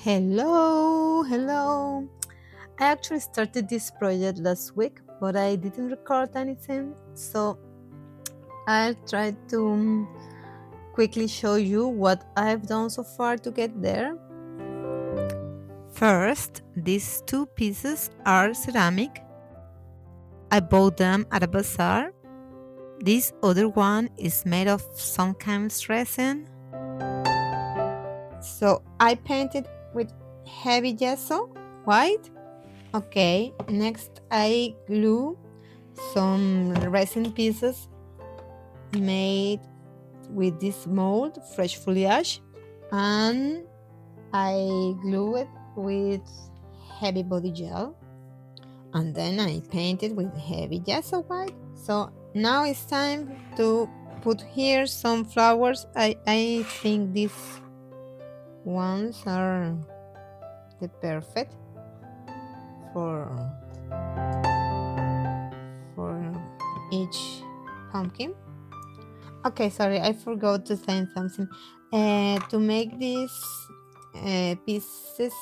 Hello. I actually started this project last week, but I didn't record anything, so I'll try to quickly show you what I've done so far to get there. First, these two pieces are ceramic. I bought them at a bazaar. This other one is made of some kind of resin. So I painted with heavy gesso, white. Okay, next I glue some resin pieces made with this mold, fresh foliage, and I glue it with heavy body gel, and then I paint it with heavy gesso white. So now it's time to put here some flowers. I think these ones are the perfect for each pumpkin. Okay, sorry, I forgot to say something. To make these pieces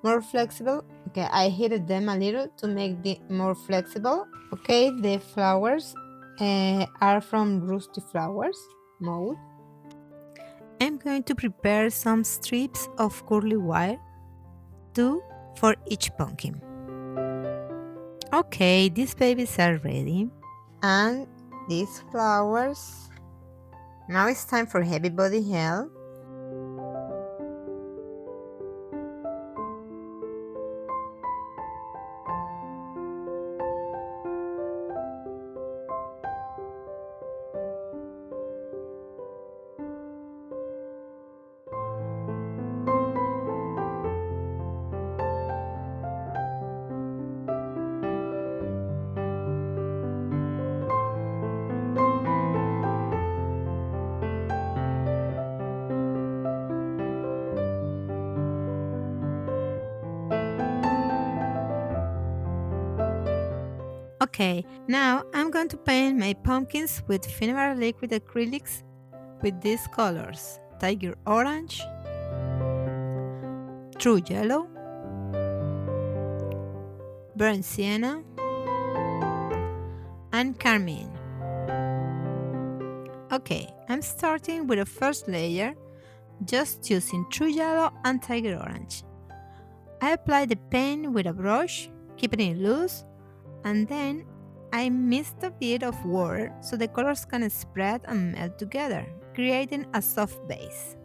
more flexible, okay, I heated them a little to make them more flexible. Okay, the flowers are from Rusty Flowers mold. I'm going to prepare some strips of curly wire, 2 for each pumpkin. Okay, these babies are ready. And these flowers. Now it's time for heavy body gel. Okay, now I'm going to paint my pumpkins with Finnabair liquid acrylics with these colors: tiger orange, true yellow, burnt sienna, and carmine. Okay, I'm starting with the first layer, just using true yellow and tiger orange. I apply the paint with a brush, keeping it loose, and then I mist a bit of water so the colors can spread and melt together, creating a soft base.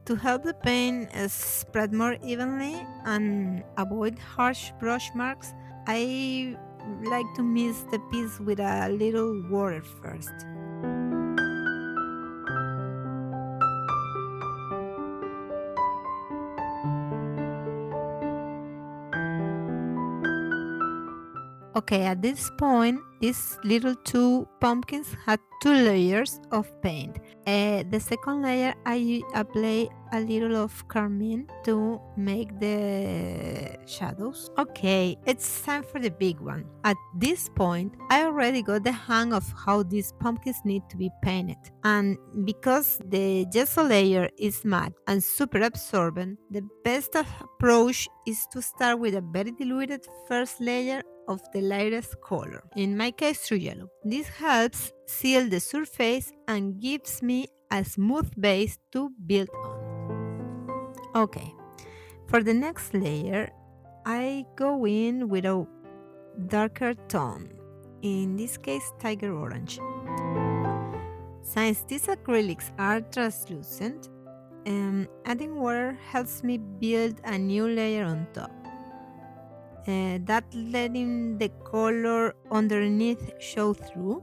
To help the paint spread more evenly and avoid harsh brush marks, I like to mist the piece with a little water first. Okay, at this point, these little two pumpkins had 2 layers of paint. The second layer, I apply a little of carmine to make the shadows. Okay, it's time for the big one. At this point, I already got the hang of how these pumpkins need to be painted. And because the gesso layer is matte and super absorbent, the best approach is to start with a very diluted first layer of the lightest color, in my case true yellow. This helps seal the surface and gives me a smooth base to build on. Okay, for the next layer, I go in with a darker tone, in this case tiger orange. Since these acrylics are translucent, adding water helps me build a new layer on top. That letting the color underneath show through,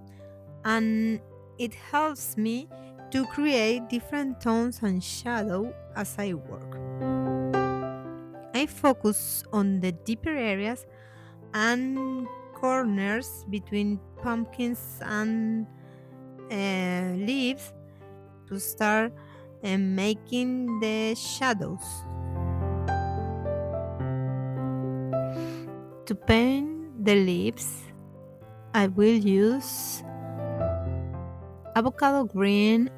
and it helps me to create different tones and shadow as I work. I focus on the deeper areas and corners between pumpkins and leaves to start making the shadows. To paint the leaves, I will use avocado green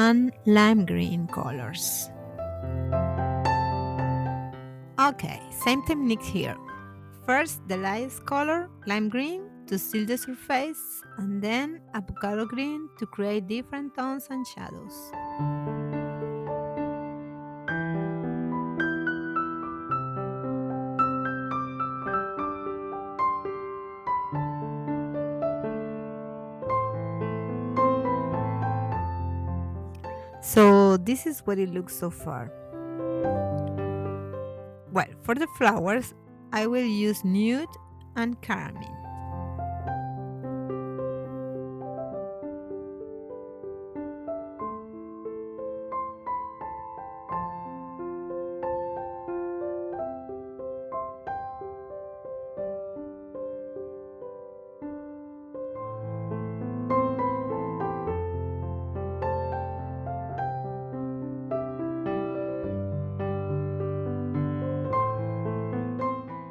and lime green colors. Okay, same technique here. First, the lightest color, lime green, to seal the surface, and then avocado green to create different tones and shadows. So this is what it looks so far. Well, for the flowers, I will use nude and caramel.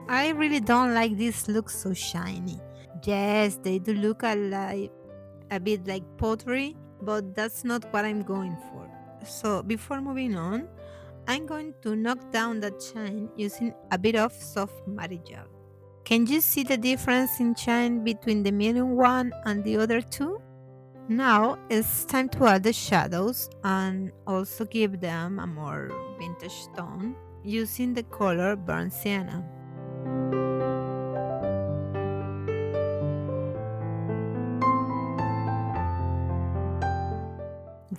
I really don't like these looks so shiny. Yes, they do look a bit like pottery, but that's not what I'm going for. So before moving on, I'm going to knock down that shine using a bit of soft matte gel. Can you see the difference in shine between the medium one and the other two? Now it's time to add the shadows and also give them a more vintage tone using the color burnt sienna.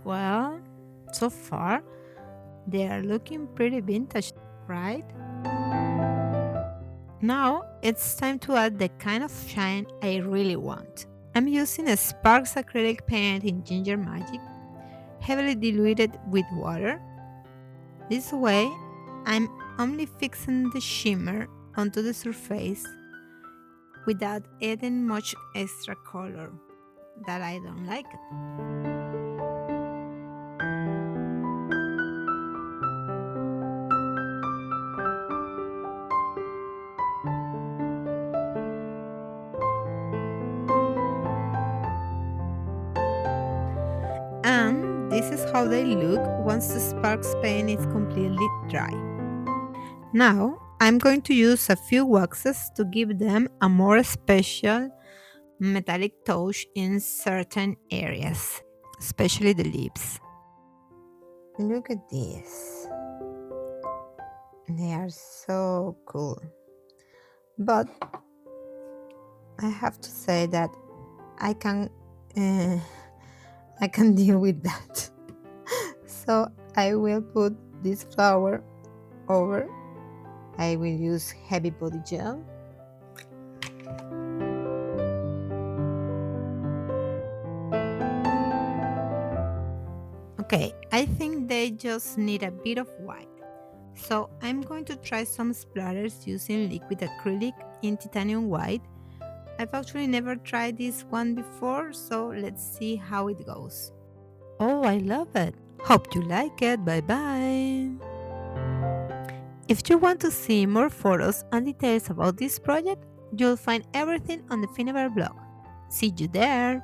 Well, so far they are looking pretty vintage, right? Now it's time to add the kind of shine I really want. I'm using a Sparks acrylic paint in Ginger Magic, heavily diluted with water. This way, I'm only fixing the shimmer onto the surface without adding much extra color that I don't like it. And this is how they look once the Sparks paint is completely dry. Now, I'm going to use a few waxes to give them a more special metallic touch in certain areas, especially the lips. Look at this. They are so cool. But I have to say that I can uh, I can deal with that. So I will put this flower over. I will use heavy body gel. Okay, I think they just need a bit of white. So I'm going to try some splatters using liquid acrylic in titanium white. I've actually never tried this one before, so let's see how it goes. Oh, I love it. Hope you like it. Bye bye. If you want to see more photos and details about this project, you'll find everything on the Finnabair blog. See you there!